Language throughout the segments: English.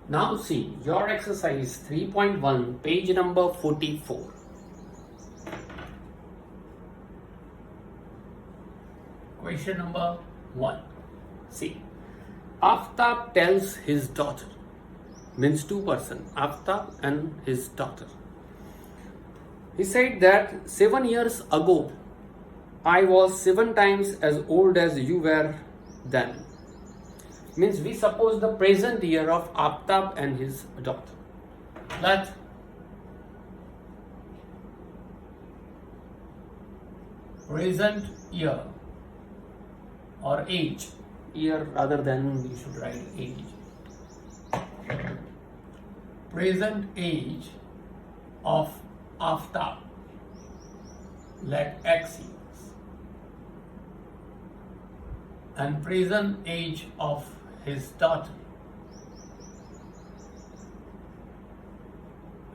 Now see your exercise 3.1, page number 44. Question number 1. See, Aftab tells his daughter, means two person, Aftab and his daughter. He said that 7 years ago, I was 7 times as old as you were then. Means we suppose the present year of Aftab and his daughter. Let present year or age, year rather than we should write age. Present age of Aftab, let X years, and present age of his daughter,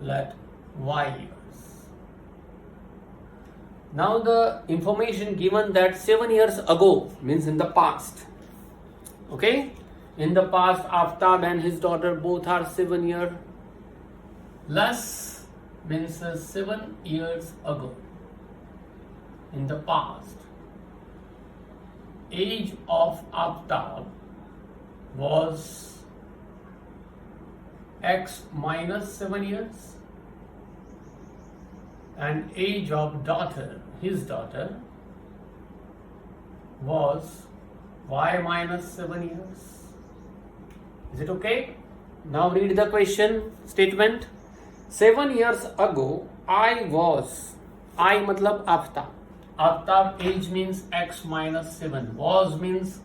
let Y years. Now the information given that 7 years ago means in the past. Okay, in the past Aftab and his daughter both are 7 years. Less means 7 years ago. In the past, age of Aftab was X minus 7 years, and age of daughter, his daughter, was Y minus 7 years. Is it okay? Now read the question statement. 7 years ago, I matlab Aftab. Aftab age means X minus 7. Was means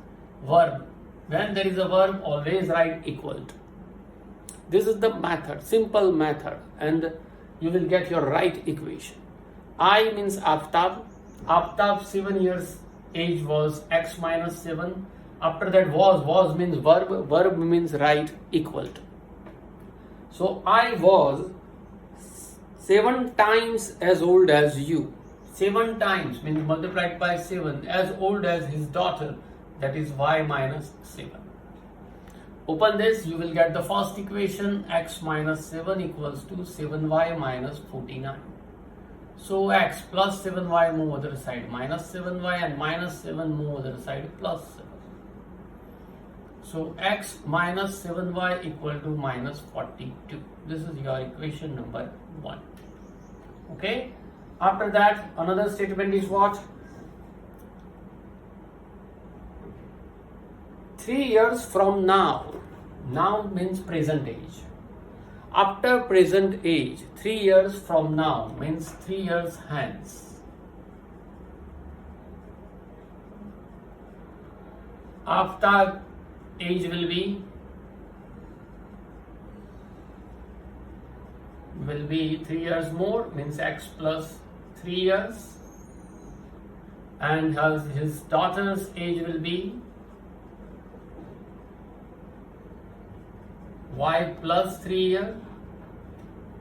verb. When there is a verb, always write equal to. This is the method, simple method, and you will get your right equation. I means Aftab. Aftab 7 years age was X minus 7. After that was means verb means write equal to. So I was 7 times as old as you. 7 times means multiplied by 7 as old as his daughter, that is Y minus 7. Open this, you will get the first equation, X minus 7 equals to 7Y minus 49. So X plus 7Y move other side, minus 7Y, and minus 7 move other side, plus 7. So X minus 7Y equal to minus 42. This is your equation number 1. Okay. After that, another statement is what? 3 years from now. Now means present age. After present age, 3 years from now means 3 years hence. After age will be 3 years more, means X plus 3 years, and his daughter's age will be Y plus 3 years.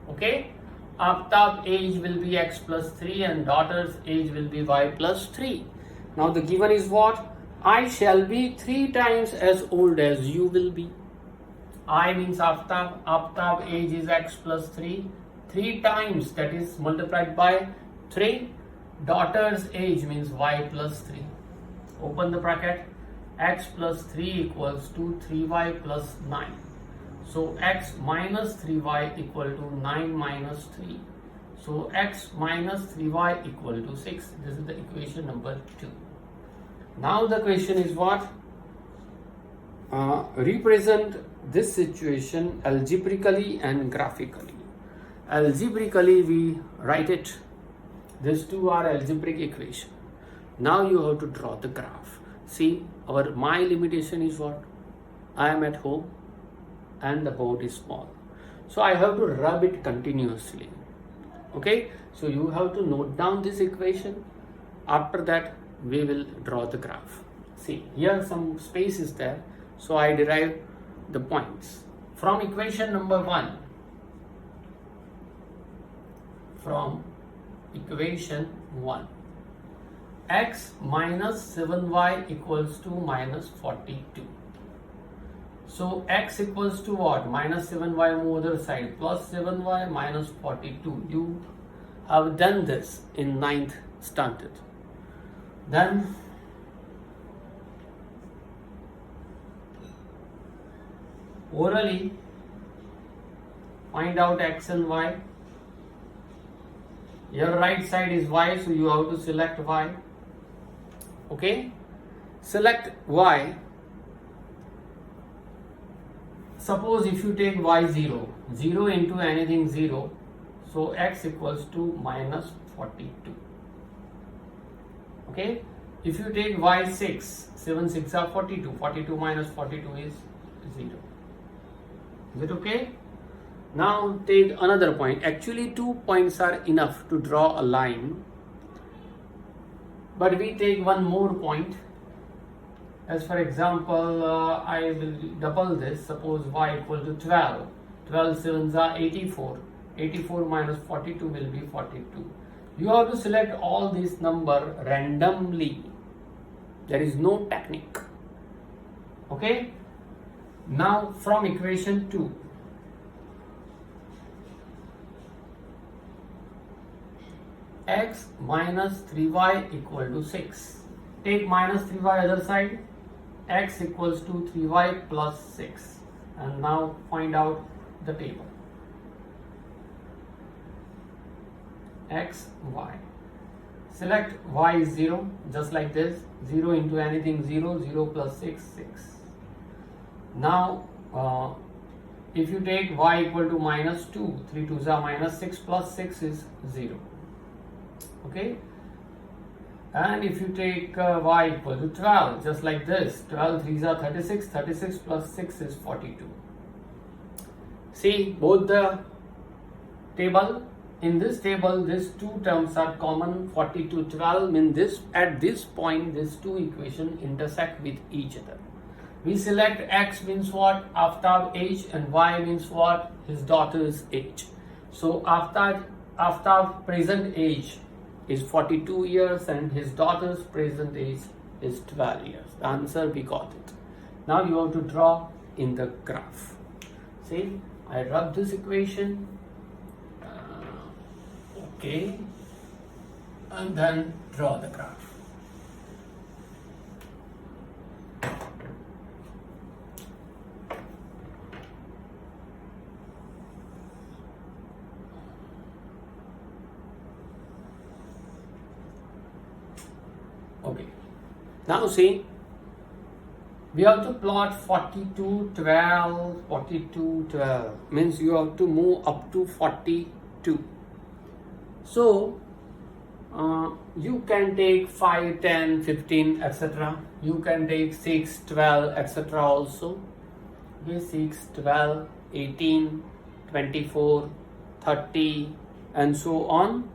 Okay, Aftab age will be X plus 3 and daughter's age will be Y plus 3. Now the given is what? I shall be 3 times as old as you will be. I means Aftab age is X plus 3. 3 times, that is multiplied by 3. Daughter's age means Y plus 3. Open the bracket. X plus 3 equals to 3Y plus 9. So X minus 3Y equal to 9 minus 3. So X minus 3Y equal to 6. This is the equation number 2. Now the question is what? Represent this situation algebraically and graphically. Algebraically we write it. These two are algebraic equation. Now you have to draw the graph. See, my limitation is what? I am at home and the boat is small. So I have to rub it continuously. Okay, so you have to note down this equation. After that, we will draw the graph. See, here some space is there. So I derive the points. From equation number 1. From equation 1. X minus 7y equals to minus 42. So x equals to what? Minus 7y, move other side, plus 7y minus 42. You have done this in 9th standard. Then orally find out x and y. Your right side is y, so you have to select y. Okay, select y. Suppose if you take y 0, 0 into anything 0, so x equals to minus 42. Okay, if you take y 6, 7 6 are 42, 42 minus 42 is 0. Is it okay? Now take another point. Actually 2 points are enough to draw a line, but we take one more point. As for example, I will double this. Suppose y equal to 12. 12 sevens are 84. 84 minus 42 will be 42. You have to select all these number randomly. There is no technique. Okay? Now from equation 2. X minus 3y equal to 6. Take minus 3y other side. X equals to 3y plus 6. And now find out the table. X, y. Select y is 0, just like this. 0 into anything 0, 0 plus 6, 6. Now, if you take y equal to minus 2, 3 2s are minus 6 plus 6 is 0. Okay, and if you take y equal to 12, just like this, 12 3s are 36, 36 plus 6 is 42. See both the table. In this table, these two terms are common. 42, 12 means this, at this point these two equations intersect with each other. We select x means what? Aftab age, and y means what? His daughter's age. So Aftab present age is 42 years and his daughter's present age is 12 years. The answer, we got it. Now you have to draw in the graph. See, I rub this equation. Okay, and then draw the graph. Okay, now see, we have to plot 42, 12, 42, 12. Means you have to move up to 42. So, you can take 5, 10, 15, etc. You can take 6, 12, etc. also. Okay, 6, 12, 18, 24, 30, and so on.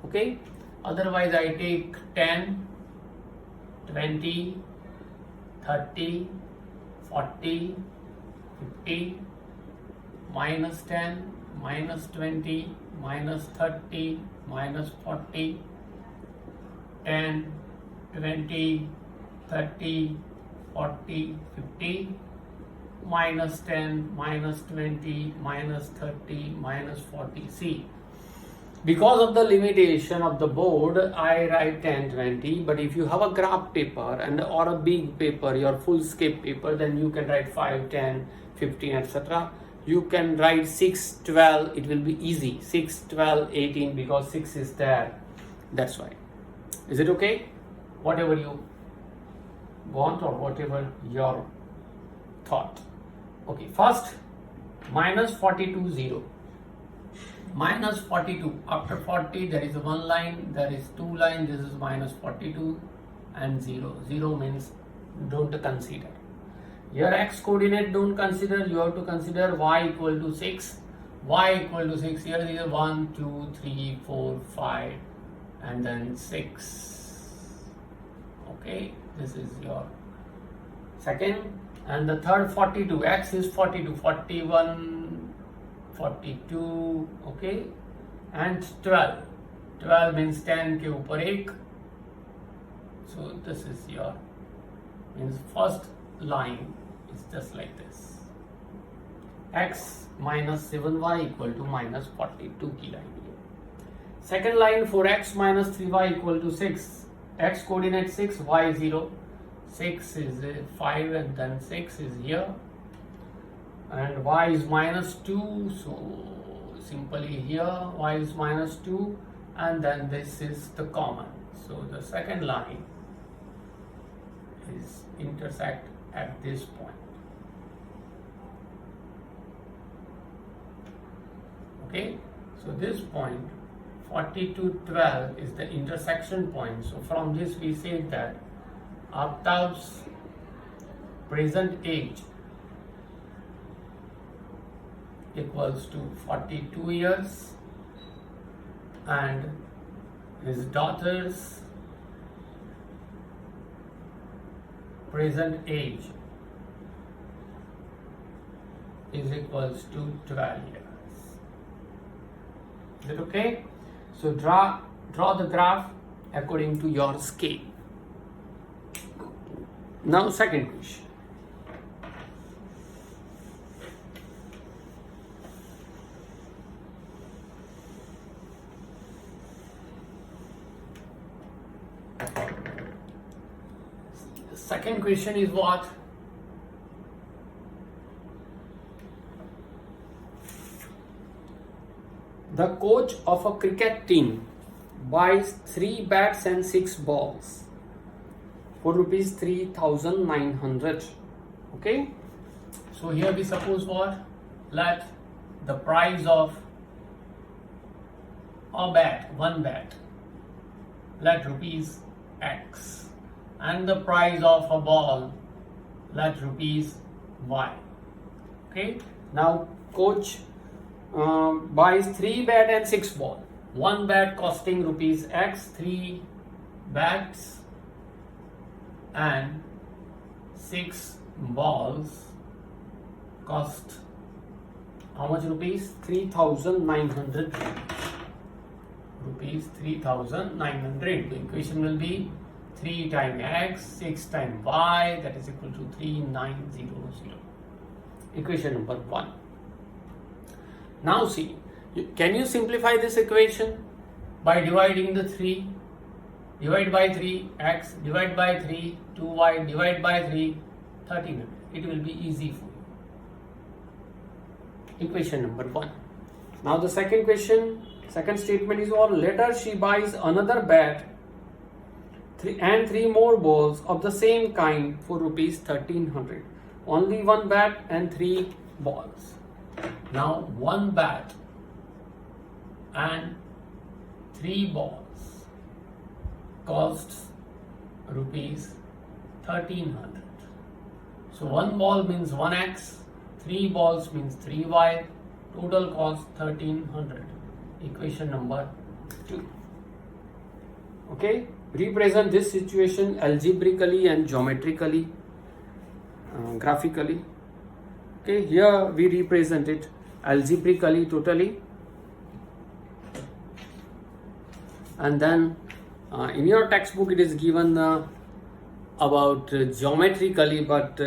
Okay, otherwise I take 10, 20, 30, 40, 50, minus 10, minus 20, minus 30, minus 40, 10, 20, 30, 40, 50, minus 10, minus 20, minus 30, minus 40. See, because of the limitation of the board, I write 10, 20, but if you have a graph paper and or a big paper, your full scape paper, then you can write 5, 10, 15, etc. You can write 6, 12, it will be easy. 6, 12, 18, because 6 is there. That's why. Is it okay? Whatever you want or whatever your thought. Okay, first, minus 42, 0. Minus 42, after 40 there is one line, there is two lines, this is minus 42 and 0. 0 means don't consider. Your x coordinate don't consider, you have to consider y equal to 6. Y equal to 6, here is 1, 2, 3, 4, 5 and then 6. Okay, this is your second. And the third 42, x is 42, 41, 42, okay, and 12. 12 means 10 के ऊपर एक. So this is your, means first line is just like this. x minus 7y equal to minus 42 kilojoules. Second line, for x minus 3y equal to 6. X coordinate 6, y 0. 6 is 5 and then 6 is here. And y is minus 2, so simply here y is minus 2, and then this is the common. So the second line is intersect at this point. Okay, so this point 42, 12 is the intersection point. So from this we say that Aftab's present age equals to 42 years and his daughter's present age is equals to 12 years. Is it okay? So draw the graph according to your scale. Now second question. The second question is what? The coach of a cricket team buys 3 bats and 6 balls for rupees 3,900. Okay, so here we suppose what? Let the price of a bat, one bat, let rupees X, and the price of a ball, let rupees Y. Okay, now coach buys 3 bat and 6 ball. One bat costing rupees X, 3 bats and 6 balls cost how much rupees? 3,900 rupees. 3,900. The equation will be 3 times X, 6 times Y, that is equal to 3,900. Equation number 1. Now see, can you simplify this equation by dividing the 3? Divide by 3, X, divide by 3, 2Y, divide by 3, 1,300. It will be easy for you. Equation number 1. Now the second question, second statement is, or later she buys another bat and 3 more balls of the same kind for rupees 1,300. Only 1 bat and 3 balls. Now 1 bat and 3 balls costs rupees 1,300. So 1 ball means 1x, 3 balls means 3y, total cost 1,300. Equation number 2. Okay, represent this situation algebraically and geometrically, graphically. Okay, here we represent it algebraically totally, and then in your textbook it is given about geometrically, but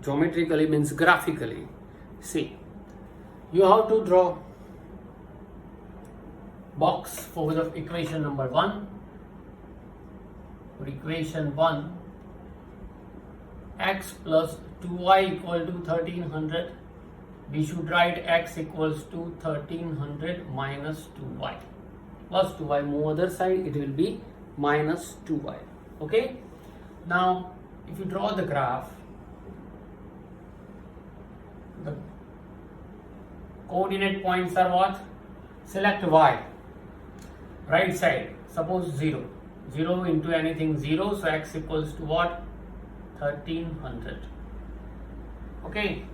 geometrically means graphically. See, you have to draw box for the equation number 1. For equation 1, x plus 2y equal to 1,300. We should write x equals to 1,300 minus 2y. Plus 2y, move other side, it will be minus 2y. Okay, now if you draw the graph, the coordinate points are what? Select y, right side, suppose 0. 0 into anything 0, so x equals to what? 1,300. Okay,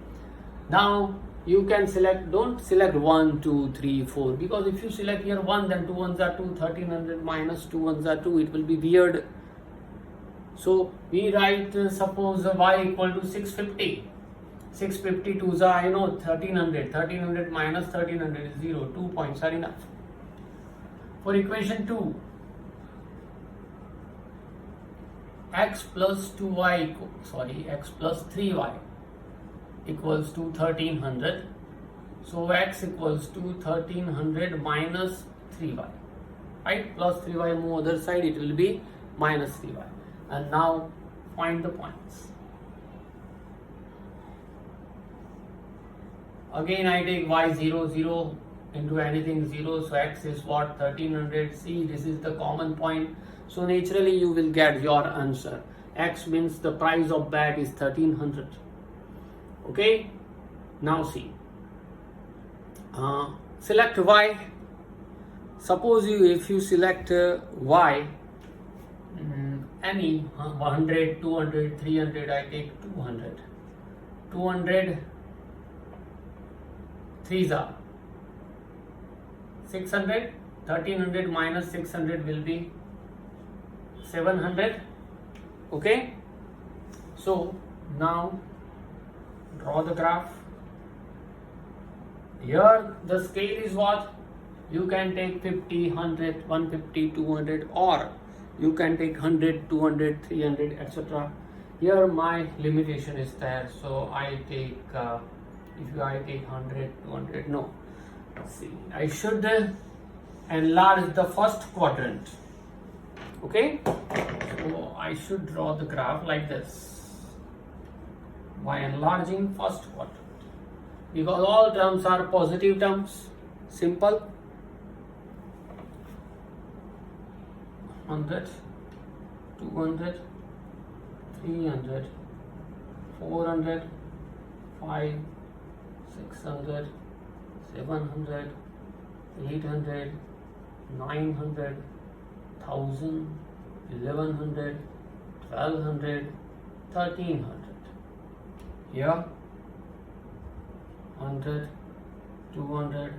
now you can select, don't select 1, 2, 3, 4, because if you select here 1, then 2 ones are 2, 1,300 minus 2 ones are 2, it will be weird. So we write suppose y equal to 650. 650 2s are, I know, 1,300. 1,300 minus 1,300 is 0. 2 points are enough. For equation 2, x plus 2y, x plus 3y equals to 1,300. So x equals to 1300 minus 3y. Right? Plus 3y move other side, it will be minus 3y. And now find the points. Again I take y 0, 0 into anything 0. So x is what? 1300. See, this is the common point. So naturally you will get your answer. X means the price of bat is 1300. Okay. Now see. Select y. Suppose if you select y, any 100, 200, 300, I take 200. 200, 3s are 600. 1300 minus 600 will be 700. Okay. So now draw the graph. Here the scale is what? You can take 50, 100, 150, 200, or you can take 100, 200, 300, etc. Here my limitation is there, so I take if I take 100, 200, no. See, I should enlarge the first quadrant. Okay, so I should draw the graph like this by enlarging first quadrant, because all terms are positive terms. Simple. 100, 200, 300, 400, 5, 600, 700, 800, 900, 1000, 1100, 1200, 1300. Here 100, 200,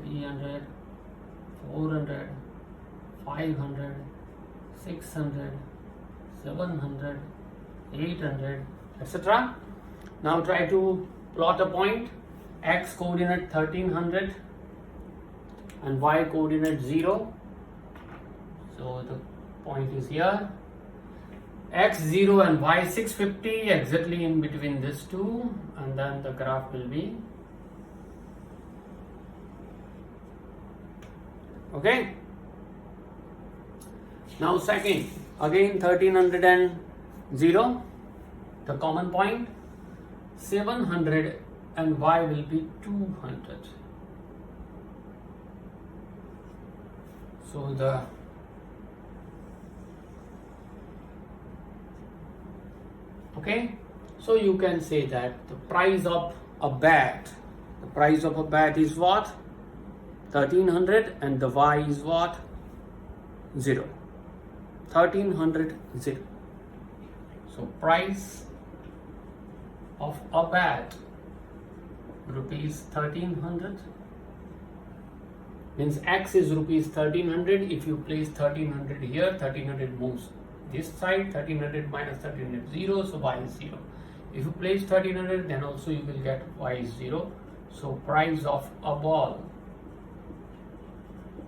300, 400, 500, 600, 700, 800, etc. Now try to plot a point. X coordinate 1300 and y coordinate 0. So the point is here. X 0 and y 650 exactly in between these two, and then the graph will be okay. Now second, again 1300 and 0, the common point. 700 and y will be 200. So the okay, so you can say that the price of a bat is what? 1300, and the y is what? 0. 1300, 0. So price of a bat rupees 1300, means x is rupees 1300. If you place 1300 here, 1300 moves this side, 1300 minus 1300 0, so y is 0. If you place 1300, then also you will get y is 0. So price of a ball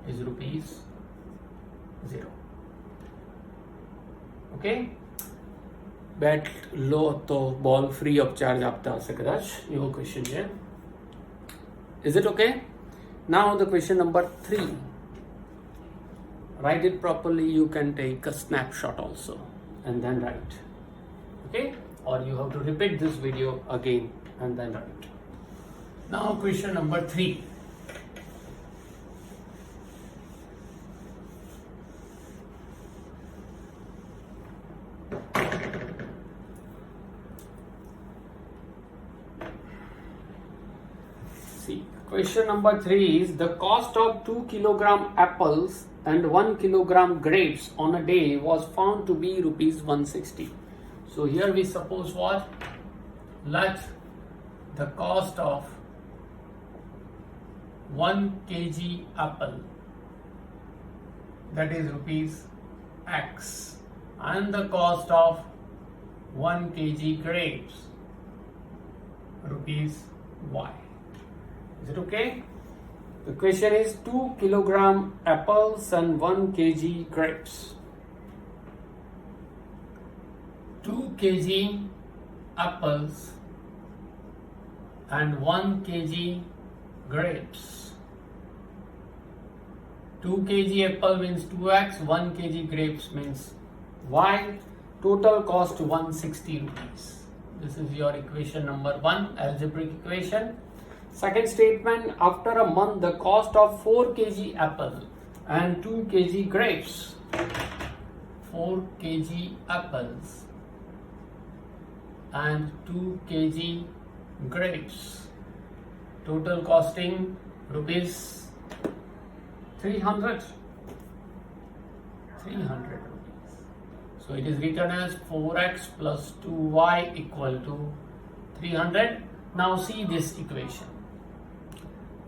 is rupees 0. Okay. બેટ લો તો બોલ free of charge આપતા હશે કદાચ, એવો question છે. Is it okay? Now the question number 3. Write it properly. You can take a snapshot also and then write. Okay? Or you have to repeat this video again and then write. Now question number 3. Question number 3 is the cost of 2 kilogram apples and 1 kilogram grapes on a day was found to be rupees 160. So here we suppose what? Let the cost of 1 kg apple, that is rupees X, and the cost of 1 kg grapes, rupees Y. Is it okay? The question is 2 kilogram apples and 1 kg grapes. 2 kg apples and 1 kg grapes. 2 kg apple means 2x, 1 kg grapes means y. Total cost 160 rupees. This is your equation number 1, algebraic equation. Second statement, after a month the cost of 4 kg apple and 2 kg grapes. 4 kg apples and 2 kg grapes. Total costing rupees 300. 300 rupees. So it is written as 4x plus 2y equal to 300. Now see this equation.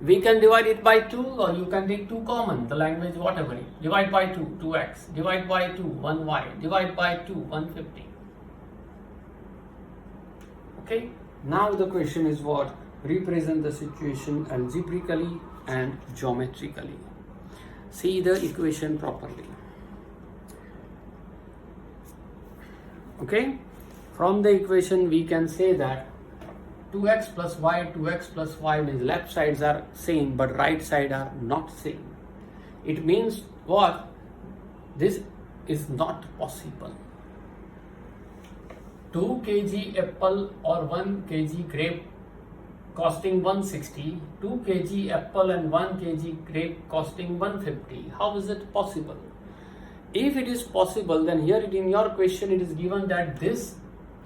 We can divide it by 2, or you can take 2 common, the language whatever. Divide by 2, 2x. Divide by 2, 1y. Divide by 2, 150. Okay. Now the question is what? Represent the situation algebraically and geometrically. See the equation properly. Okay. From the equation we can say that 2x plus y means left sides are same but right side are not same. It means what? This is not possible. 2 kg apple or 1 kg grape costing 160, 2 kg apple and 1 kg grape costing 150. How is it possible? If it is possible, then here in your question it is given that this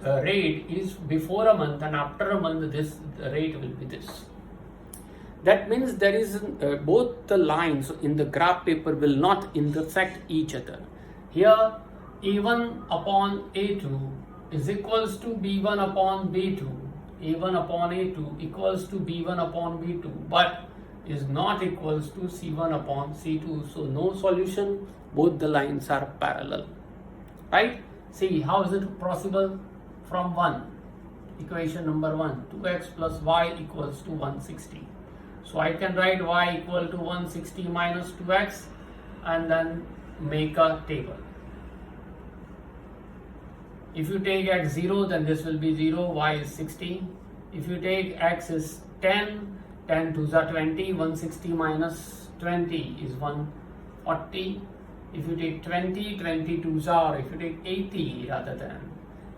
rate is before a month and after a month this rate will be this. That means there is both the lines in the graph paper will not intersect each other. Here A1 upon A2 is equals to B1 upon B2. A1 upon A2 equals to B1 upon B2, but is not equals to C1 upon C2. So no solution, both the lines are parallel. Right? See, how is it possible? From 1, equation number 1, 2x plus y equals to 160. So I can write y equal to 160 minus 2x and then make a table. If you take x 0, then this will be 0, y is 60. If you take x is 10, 10 2s are 20, 160 minus 20 is 140. If you take 20, 20 2s are, if you take 80 rather than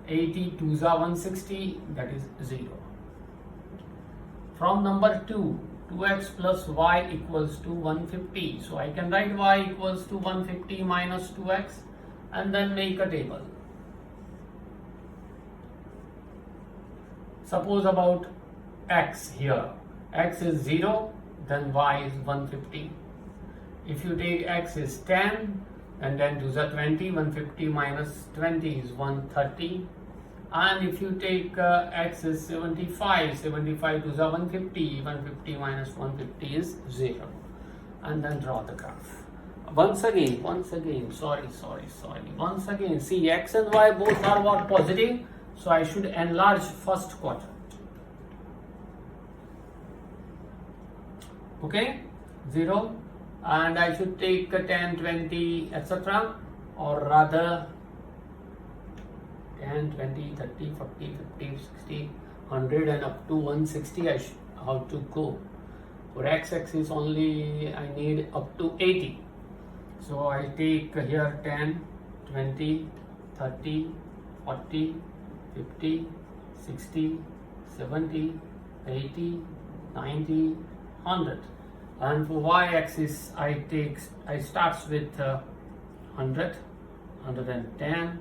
80 2s are 160, that is 0. From number 2, 2x plus y equals to 150. So I can write y equals to 150 minus 2x and then make a table. Suppose about x here. X is 0, then y is 150. If you take x is 10, and then 2s are 20, 150 minus 20 is 130. And if you take x is 75, 75 2s are 150, 150 minus 150 is 0. And then draw the graph. Once again, sorry. Once again, see x and y both are what? Positive. So I should enlarge first quadrant. Okay, 0. And I should take 10, 20, etc. Or rather 10, 20, 30, 40, 50, 60, 100 and up to 160 I have to go. For x-axis only I need up to 80. So I take here 10, 20, 30, 40, 50, 60, 70, 80, 90, 100. And for y-axis I starts with 100, 110,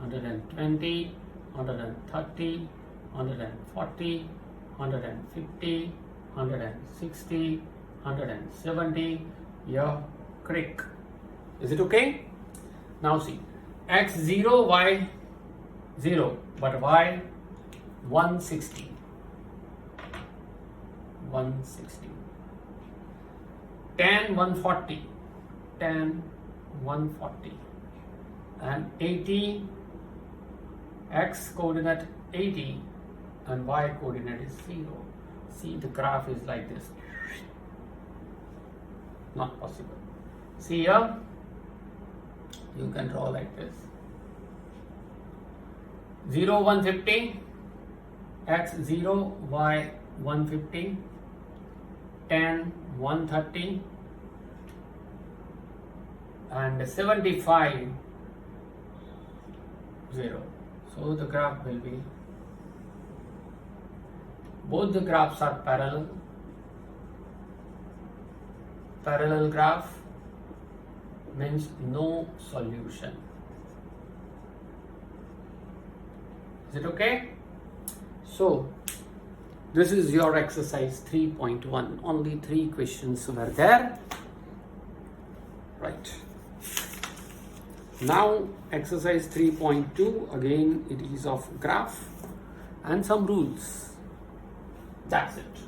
120, 130, 140, 150, 160, 170. Yeah, click. Is it okay? Now see, x 0, y 0, but y 160. 160. 10, 140. 10, 140. And 80, x coordinate 80 and y coordinate is 0. See, the graph is like this. Not possible. See here, you can draw like this. 0, 150, x 0, y 150, 10, 130, and 75, 0. So the graph will be, both the graphs are parallel. Parallel graph means no solution. Is it okay? So this is your exercise 3.1. Only 3 questions were there. Right. Now exercise 3.2, again it is of graph and some rules. That's it.